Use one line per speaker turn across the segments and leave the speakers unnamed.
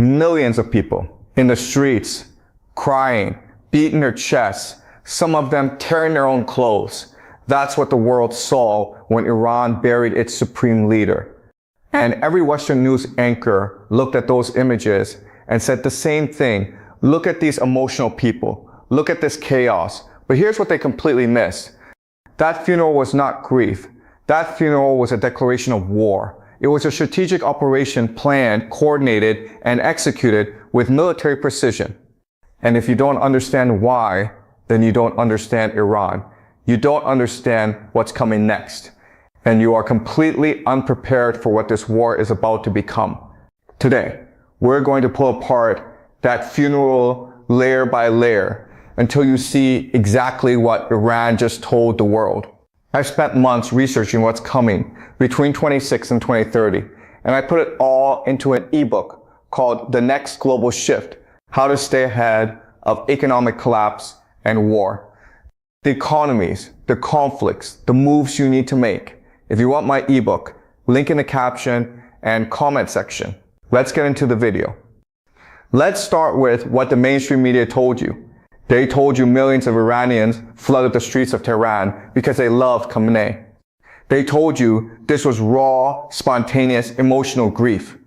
millions of people in the streets, crying, beating their chests, some of them tearing their own clothes. That's what the world saw when Iran buried its supreme leader. And every Western news anchor looked at those images and said the same thing. Look at these emotional people. Look at this chaos. But here's what they completely missed. That funeral was not grief. That funeral was a declaration of war. It was a strategic operation planned, coordinated, and executed with military precision. And if you don't understand why, then you don't understand Iran. You don't understand what's coming next. And you are completely unprepared for what this war is about to become. Today, we're going to pull apart that funeral layer by layer until you see exactly what Iran just told the world. I've spent months researching what's coming between 2026 and 2030, and I put it all into an ebook called The Next Global Shift: How to Stay Ahead of Economic Collapse and War. The economies, the conflicts, the moves you need to make. If you want my ebook, link in the caption and comment section. Let's get into the video. Let's start with what the mainstream media told you. They told you millions of Iranians flooded the streets of Tehran because they loved Khamenei. They told you this was raw, spontaneous, emotional grief.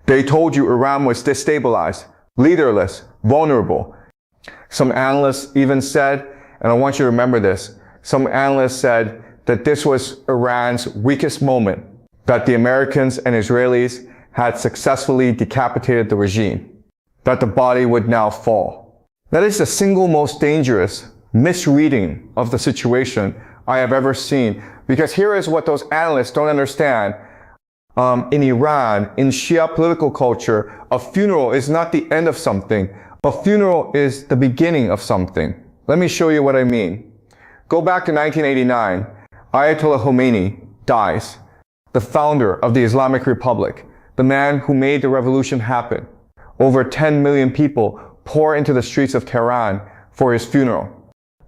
They told you Iran was destabilized, leaderless, vulnerable. Some analysts even said, and I want you to remember this, some analysts said that this was Iran's weakest moment, that the Americans and Israelis had successfully decapitated the regime, that the body would now fall. That is the single most dangerous misreading of the situation I have ever seen, because here is what those analysts don't understand. In Iran, in Shia political culture, a funeral is not the end of something. A funeral is the beginning of something. Let me show you what I mean. Go back to 1989. Ayatollah Khomeini dies, the founder of the Islamic Republic, the man who made the revolution happen. Over 10 million people pour into the streets of Tehran for his funeral.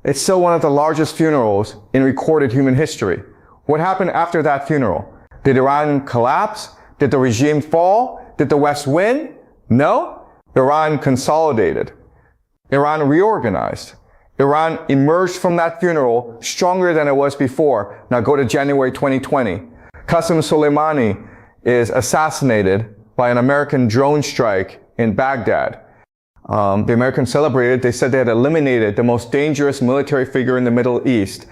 It's still one of the largest funerals in recorded human history. What happened after that funeral? Did Iran collapse? Did the regime fall? Did the West win? No. Iran consolidated. Iran reorganized. Iran emerged from that funeral stronger than it was before. Now go to January 2020. Qasem Soleimani is assassinated by an American drone strike in Baghdad. The Americans celebrated. They said they had eliminated the most dangerous military figure in the Middle East.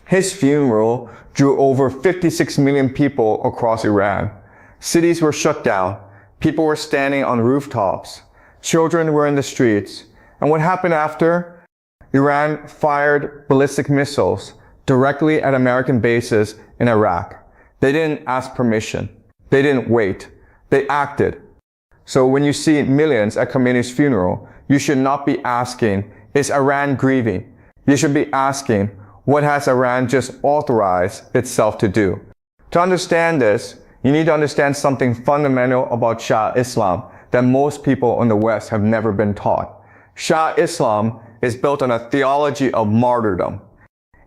His funeral drew over 56 million people across Iran. Cities were shut down. People were standing on rooftops. Children were in the streets. And what happened after? Iran fired ballistic missiles directly at American bases in Iraq. They didn't ask permission. They didn't wait. They acted. So when you see millions at Khamenei's funeral, you should not be asking, is Iran grieving? You should be asking, what has Iran just authorized itself to do? To understand this, you need to understand something fundamental about Shia Islam that most people in the West have never been taught. Shia Islam is built on a theology of martyrdom.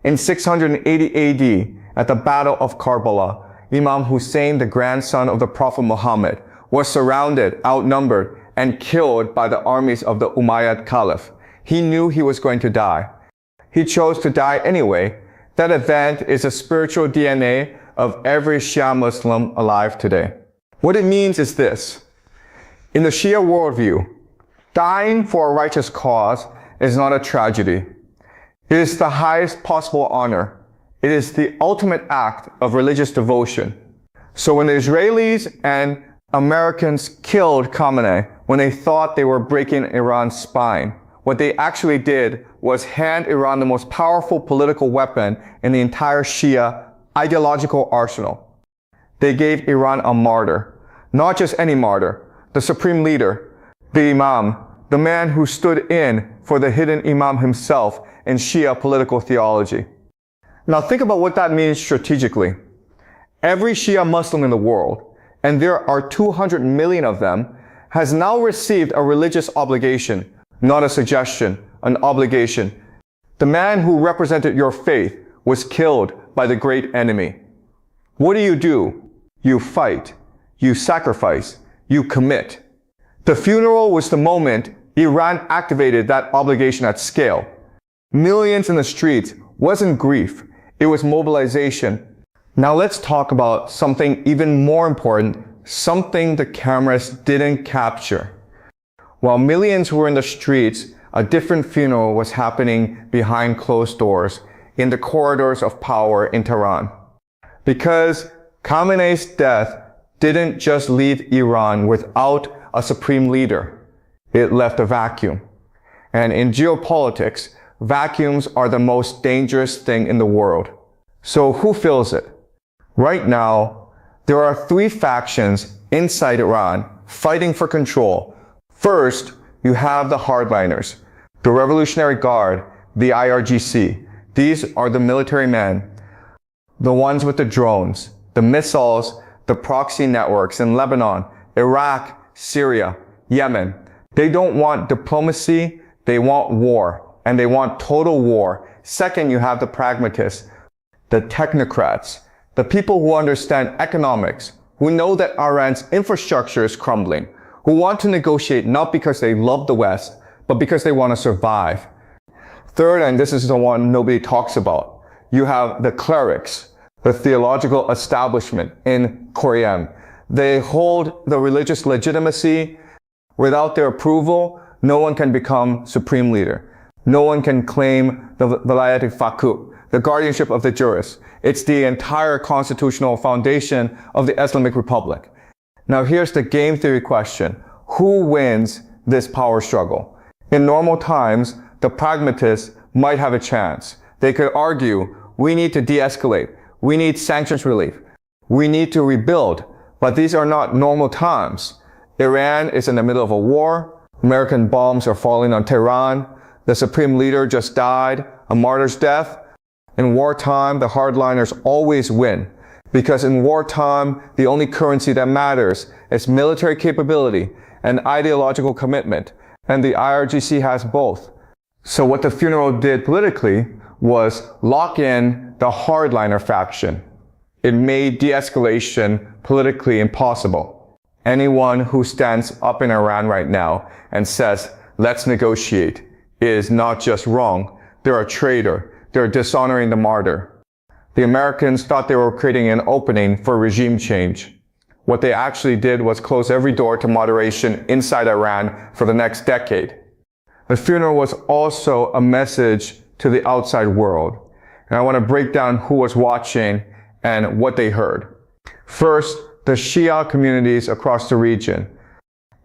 In 680 AD, at the Battle of Karbala, Imam Hussein, the grandson of the Prophet Muhammad, was surrounded, outnumbered, and killed by the armies of the Umayyad Caliph. He knew he was going to die. He chose to die anyway. That event is a spiritual DNA of every Shia Muslim alive today. What it means is this. In the Shia worldview, dying for a righteous cause is not a tragedy. It is the highest possible honor. It is the ultimate act of religious devotion. So when the Israelis and Americans killed Khamenei, when they thought they were breaking Iran's spine, what they actually did was hand Iran the most powerful political weapon in the entire Shia ideological arsenal. They gave Iran a martyr. Not just any martyr, the supreme leader, the Imam, the man who stood in for the hidden Imam himself in Shia political theology. Now think about what that means strategically. Every Shia Muslim in the world, and there are 200 million of them, has now received a religious obligation, not a suggestion, an obligation. The man who represented your faith was killed by the great enemy. What do? You fight, you sacrifice, you commit. The funeral was the moment Iran activated that obligation at scale. Millions in the streets wasn't grief, it was mobilization. Now let's talk about something even more important, something the cameras didn't capture. While millions were in the streets, a different funeral was happening behind closed doors in the corridors of power in Tehran. Because Khamenei's death didn't just leave Iran without a supreme leader. It left a vacuum. And in geopolitics, vacuums are the most dangerous thing in the world. So who fills it? Right now, there are three factions inside Iran fighting for control. First, you have the hardliners, the Revolutionary Guard, the IRGC. These are the military men, the ones with the drones, the missiles, the proxy networks in Lebanon, Iraq, Syria, Yemen. They don't want diplomacy, they want war, and they want total war. Second, you have the pragmatists, the technocrats, the people who understand economics, who know that Iran's infrastructure is crumbling, who want to negotiate not because they love the West, but because they want to survive. Third, and this is the one nobody talks about, you have the clerics, the theological establishment in Korean. They hold the religious legitimacy. Without their approval, no one can become supreme leader. No one can claim the Velayat al-Faqih, the guardianship of the jurists. It's the entire constitutional foundation of the Islamic Republic. Now here's the game theory question. Who wins this power struggle? In normal times, the pragmatists might have a chance. They could argue, we need to de-escalate. We need sanctions relief. We need to rebuild. But these are not normal times. Iran is in the middle of a war. American bombs are falling on Tehran. The supreme leader just died, a martyr's death. In wartime, the hardliners always win. Because in wartime, the only currency that matters is military capability and ideological commitment. And the IRGC has both. So what the funeral did politically was lock in the hardliner faction. It made de-escalation politically impossible. Anyone who stands up in Iran right now and says, let's negotiate, is not just wrong, they're a traitor. They're dishonoring the martyr. The Americans thought they were creating an opening for regime change. What they actually did was close every door to moderation inside Iran for the next decade. The funeral was also a message to the outside world. And I want to break down who was watching and what they heard. First, the Shia communities across the region.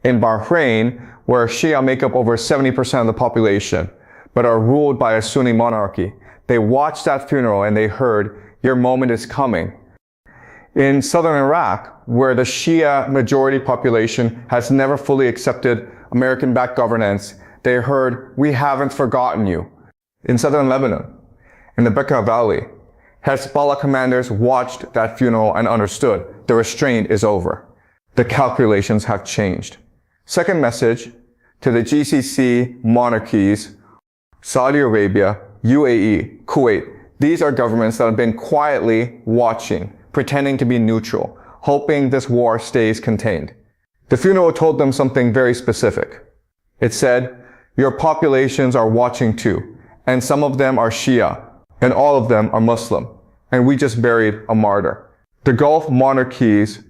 In Bahrain, where Shia make up over 70% of the population, but are ruled by a Sunni monarchy, they watched that funeral and they heard, your moment is coming. In southern Iraq, where the Shia majority population has never fully accepted American-backed governance, they heard, we haven't forgotten you. In southern Lebanon, in the Bekaa Valley, Hezbollah commanders watched that funeral and understood the restraint is over. The calculations have changed. Second message to the GCC monarchies, Saudi Arabia, UAE, Kuwait. These are governments that have been quietly watching, pretending to be neutral, hoping this war stays contained. The funeral told them something very specific. It said, your populations are watching too, and some of them are Shia, and all of them are Muslim, and we just buried a martyr. The Gulf monarchies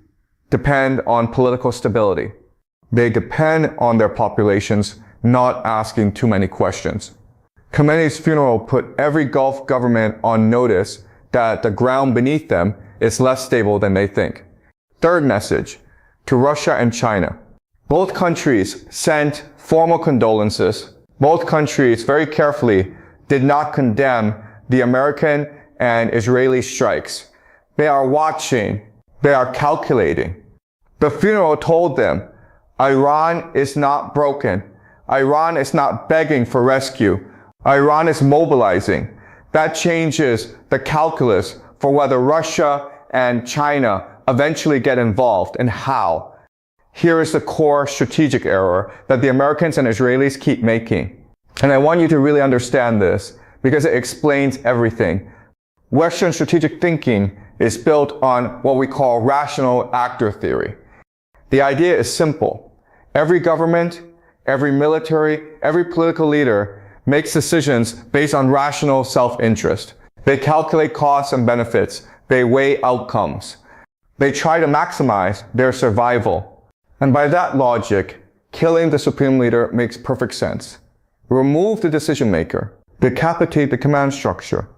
depend on political stability. They depend on their populations not asking too many questions. Khamenei's funeral put every Gulf government on notice that the ground beneath them is less stable than they think. Third message, to Russia and China. Both countries sent formal condolences. Both countries very carefully did not condemn the American and Israeli strikes. They are watching. They are calculating. The funeral told them, Iran is not broken. Iran is not begging for rescue. Iran is mobilizing. That changes the calculus for whether Russia and China eventually get involved and how. Here is the core strategic error that the Americans and Israelis keep making. And I want you to really understand this because it explains everything. Western strategic thinking is built on what we call rational actor theory. The idea is simple. Every government, every military, every political leader makes decisions based on rational self-interest. They calculate costs and benefits. They weigh outcomes. They try to maximize their survival. And by that logic, killing the supreme leader makes perfect sense. Remove the decision maker. Decapitate the command structure.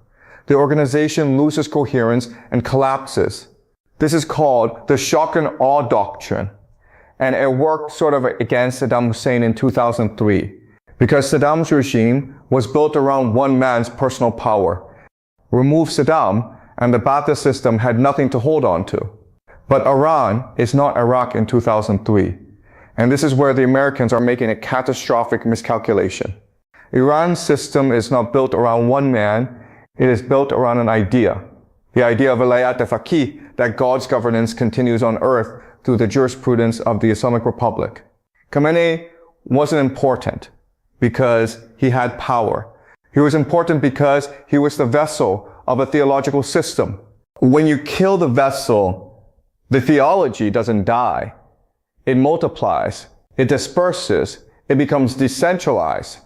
The organization loses coherence and collapses. This is called the shock and awe doctrine. And it worked sort of against Saddam Hussein in 2003 because Saddam's regime was built around one man's personal power. Remove Saddam and the Ba'athist system had nothing to hold on to. But Iran is not Iraq in 2003. And this is where the Americans are making a catastrophic miscalculation. Iran's system is not built around one man. It is built around an idea. The idea of Vilayat al-Faqih, that God's governance continues on earth through the jurisprudence of the Islamic Republic. Khamenei wasn't important because he had power. He was important because he was the vessel of a theological system. When you kill the vessel, the theology doesn't die. It multiplies. It disperses. It becomes decentralized.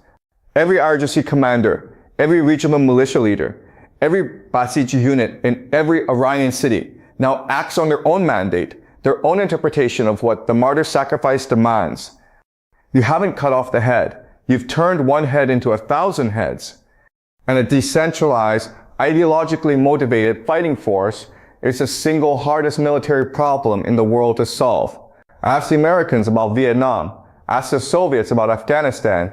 Every IRGC commander, every regional militia leader, every Basiji unit in every Iranian city now acts on their own mandate, their own interpretation of what the martyr sacrifice demands. You haven't cut off the head. You've turned one head into 1,000 heads. And a decentralized, ideologically motivated fighting force is the single hardest military problem in the world to solve. Ask the Americans about Vietnam. Ask the Soviets about Afghanistan.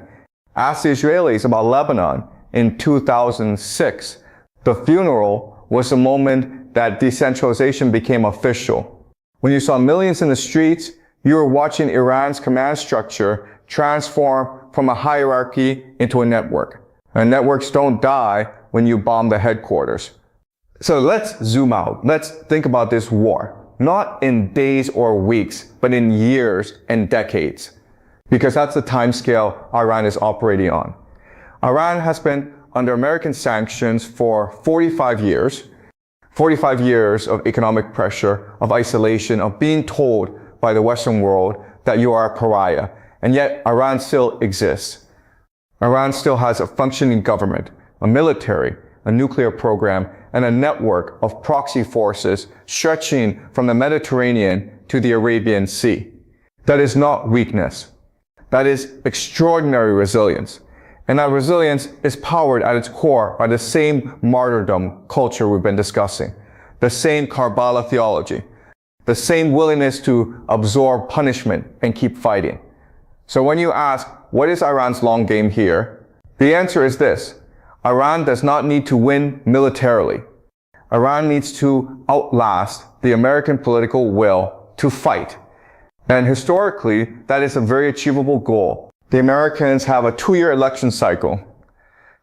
Ask the Israelis about Lebanon. In 2006, the funeral was the moment that decentralization became official. When you saw millions in the streets, you were watching Iran's command structure transform from a hierarchy into a network. And networks don't die when you bomb the headquarters. So let's zoom out. Let's think about this war. Not in days or weeks, but in years and decades. Because that's the time scale Iran is operating on. Iran has been under American sanctions for 45 years. 45 years of economic pressure, of isolation, of being told by the Western world that you are a pariah. And yet Iran still exists. Iran still has a functioning government, a military, a nuclear program, and a network of proxy forces stretching from the Mediterranean to the Arabian Sea. That is not weakness. That is extraordinary resilience. And that resilience is powered at its core by the same martyrdom culture we've been discussing, the same Karbala theology, the same willingness to absorb punishment and keep fighting. So when you ask, what is Iran's long game here? The answer is this. Iran does not need to win militarily. Iran needs to outlast the American political will to fight. And historically, that is a very achievable goal. The Americans have a 2-year election cycle.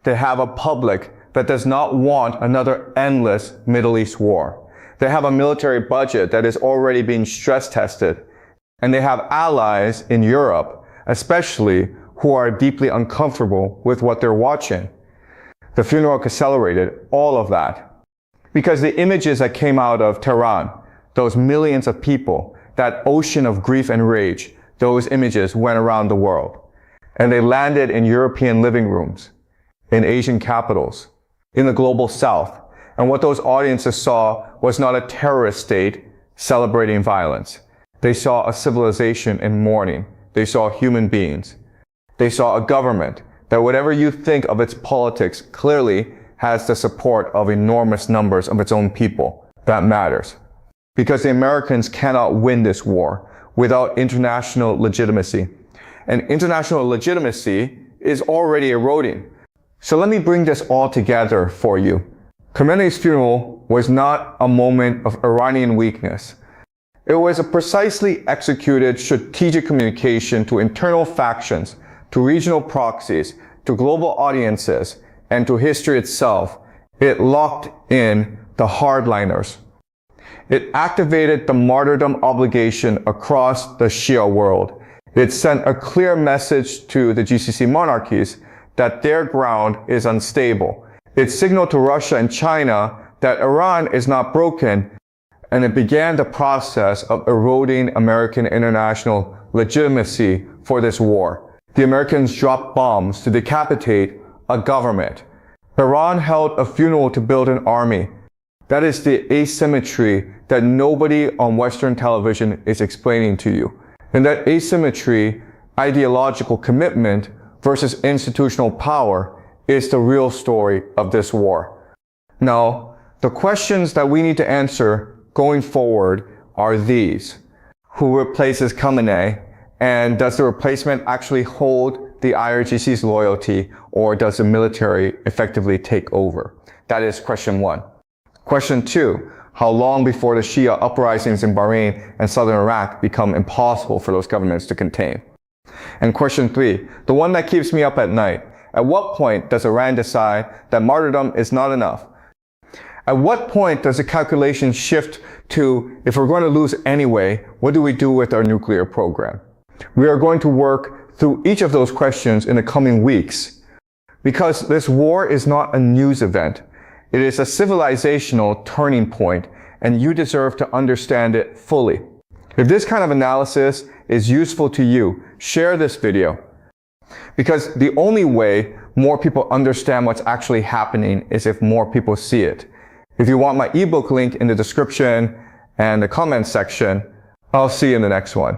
They have a public that does not want another endless Middle East war. They have a military budget that is already being stress tested. And they have allies in Europe, especially who are deeply uncomfortable with what they're watching. The funeral accelerated all of that. Because the images that came out of Tehran, those millions of people, that ocean of grief and rage, those images went around the world. And they landed in European living rooms, in Asian capitals, in the global south. And what those audiences saw was not a terrorist state celebrating violence. They saw a civilization in mourning. They saw human beings. They saw a government that, whatever you think of its politics, clearly has the support of enormous numbers of its own people. That matters. Because the Americans cannot win this war without international legitimacy. And international legitimacy is already eroding. So let me bring this all together for you. Khamenei's funeral was not a moment of Iranian weakness. It was a precisely executed strategic communication to internal factions, to regional proxies, to global audiences, and to history itself. It locked in the hardliners. It activated the martyrdom obligation across the Shia world. It sent a clear message to the GCC monarchies that their ground is unstable. It signaled to Russia and China that Iran is not broken and it began the process of eroding American international legitimacy for this war. The Americans dropped bombs to decapitate a government. Iran held a funeral to build an army. That is the asymmetry that nobody on Western television is explaining to you. And that asymmetry, ideological commitment versus institutional power, is the real story of this war. Now, the questions that we need to answer going forward are these. Who replaces Khamenei? And does the replacement actually hold the IRGC's loyalty, or does the military effectively take over? That is question one. Question two, how long before the Shia uprisings in Bahrain and southern Iraq become impossible for those governments to contain? And question three, the one that keeps me up at night, at what point does Iran decide that martyrdom is not enough? At what point does the calculation shift to, if we're going to lose anyway, what do we do with our nuclear program? We are going to work through each of those questions in the coming weeks, because this war is not a news event. It is a civilizational turning point, and you deserve to understand it fully. If this kind of analysis is useful to you, share this video. Because the only way more people understand what's actually happening is if more people see it. If you want my ebook link in the description and the comment section, I'll see you in the next one.